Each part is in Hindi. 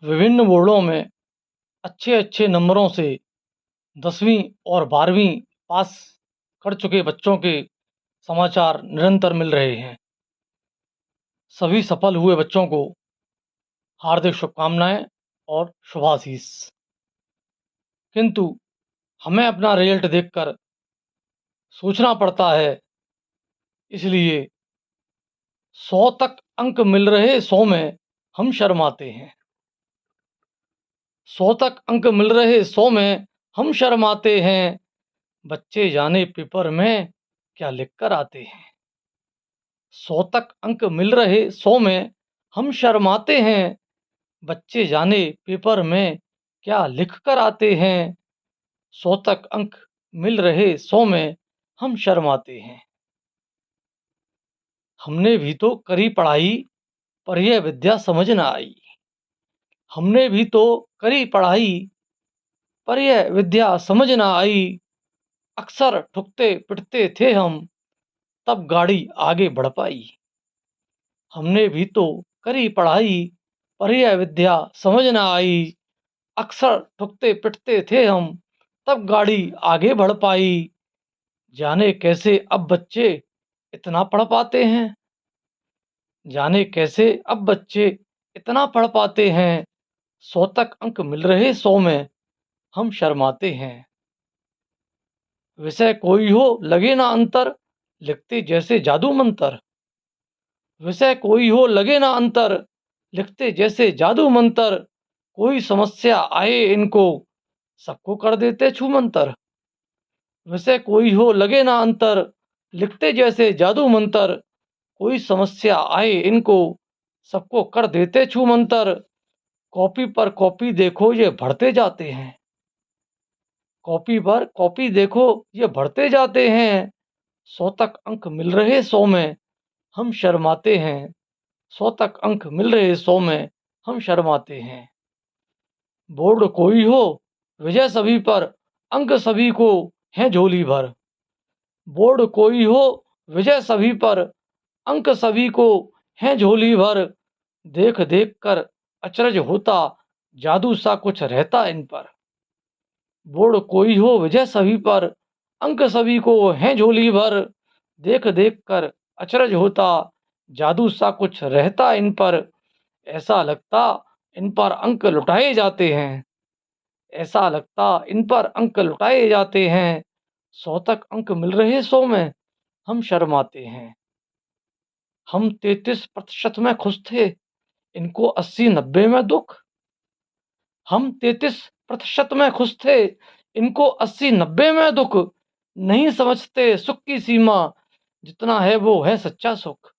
विभिन्न बोर्डों में अच्छे अच्छे नंबरों से 10वीं और 12वीं पास कर चुके बच्चों के समाचार निरंतर मिल रहे हैं। सभी सफल हुए बच्चों को हार्दिक शुभकामनाएं और शुभाशीष। किंतु हमें अपना रिजल्ट देखकर सोचना पड़ता है, इसलिए 100 तक अंक मिल रहे 100 में हम शर्माते हैं। 100 तक अंक मिल रहे 100 में हम शर्माते हैं। बच्चे जाने पेपर में क्या लिख कर आते हैं। 100 तक अंक मिल रहे 100 में हम शर्माते हैं। बच्चे जाने पेपर में क्या लिख कर आते हैं। 100 तक अंक मिल रहे 100 में हम शर्माते हैं। हमने भी तो करी पढ़ाई, पर यह विद्या समझ न आई। हमने भी तो करी पढ़ाई, पर यह विद्या समझ न आई। अक्सर ठुकते पिटते थे हम, तब गाड़ी आगे बढ़ पाई। हमने भी तो करी पढ़ाई, पर यह विद्या समझ न आई। अक्सर ठुकते पिटते थे हम, तब गाड़ी आगे बढ़ पाई। जाने कैसे अब बच्चे इतना पढ़ पाते हैं। जाने कैसे अब बच्चे इतना पढ़ पाते हैं। 100 तक अंक मिल रहे 100 में हम शर्माते हैं। विषय कोई हो लगे ना अंतर, लिखते जैसे जादू मंतर। विषय कोई हो लगे ना अंतर, लिखते जैसे जादू मंतर। कोई समस्या आए इनको, सबको कर देते छूमंतर। विषय कोई हो लगे ना अंतर, लिखते जैसे जादू मंतर। कोई समस्या आए इनको, सबको कर देते छूमंतर। कॉपी पर कॉपी देखो ये भरते जाते हैं। कॉपी पर कॉपी देखो ये भरते जाते हैं। 100 तक अंक मिल रहे 100 में हम शर्माते हैं। 100 तक अंक मिल रहे 100 में हम शर्माते हैं। बोर्ड कोई हो विजय सभी पर, अंक सभी को हैं झोली भर। बोर्ड कोई हो विजय सभी पर, अंक सभी को हैं झोली भर। देख देख कर अचरज होता, जादू सा कुछ रहता इन पर। बोर्ड कोई हो विजय सभी पर, अंक सभी को हैं झोली भर। देख देख कर अचरज होता, जादू सा कुछ रहता इन पर। ऐसा लगता इन पर अंक लुटाए जाते हैं। ऐसा लगता इन पर अंक लुटाए जाते हैं। 100 तक अंक मिल रहे 100 में हम शर्माते हैं। हम 33% में खुश थे, इनको 80-90 में दुख। हम 33% में खुश थे, इनको 80-90 में दुख। नहीं समझते सुख की सीमा, जितना है वो है सच्चा सुख।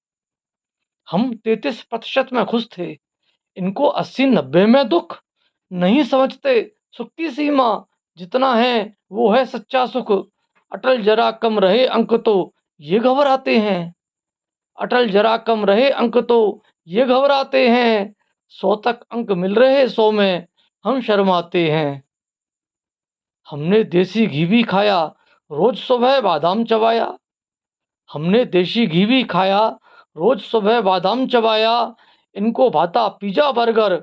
हम 33% में खुश थे, इनको 80-90 में दुख। नहीं समझते सुख की सीमा, जितना है वो है सच्चा सुख। अटल जरा कम रहे अंक तो ये घबराते हैं। अटल जरा कम रहे अंक तो ये घबराते हैं। 100 तक अंक मिल रहे 100 में हम शर्माते हैं। हमने देसी घी भी खाया, रोज सुबह बादाम चबाया। हमने देसी घी भी खाया, रोज सुबह बादाम चबाया। इनको भाता पिज़्ज़ा बर्गर,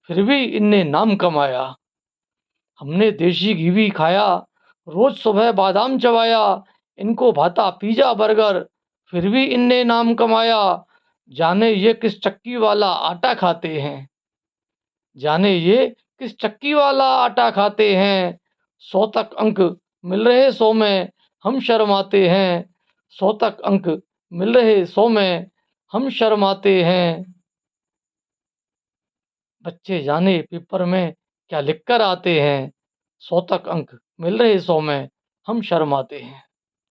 फिर भी इनने नाम कमाया। हमने देसी घी भी खाया, रोज सुबह बादाम चबाया। इनको भाता पिज़्ज़ा बर्गर, फिर भी इनने नाम कमाया। जाने ये किस चक्की वाला आटा खाते हैं। जाने ये किस चक्की वाला आटा खाते हैं। 100 तक अंक मिल रहे 100 में हम शर्माते हैं। 100 तक अंक मिल रहे 100 में हम शर्माते हैं। बच्चे जाने पेपर में क्या लिख कर आते हैं। 100 तक अंक मिल रहे 100 में हम शर्माते हैं।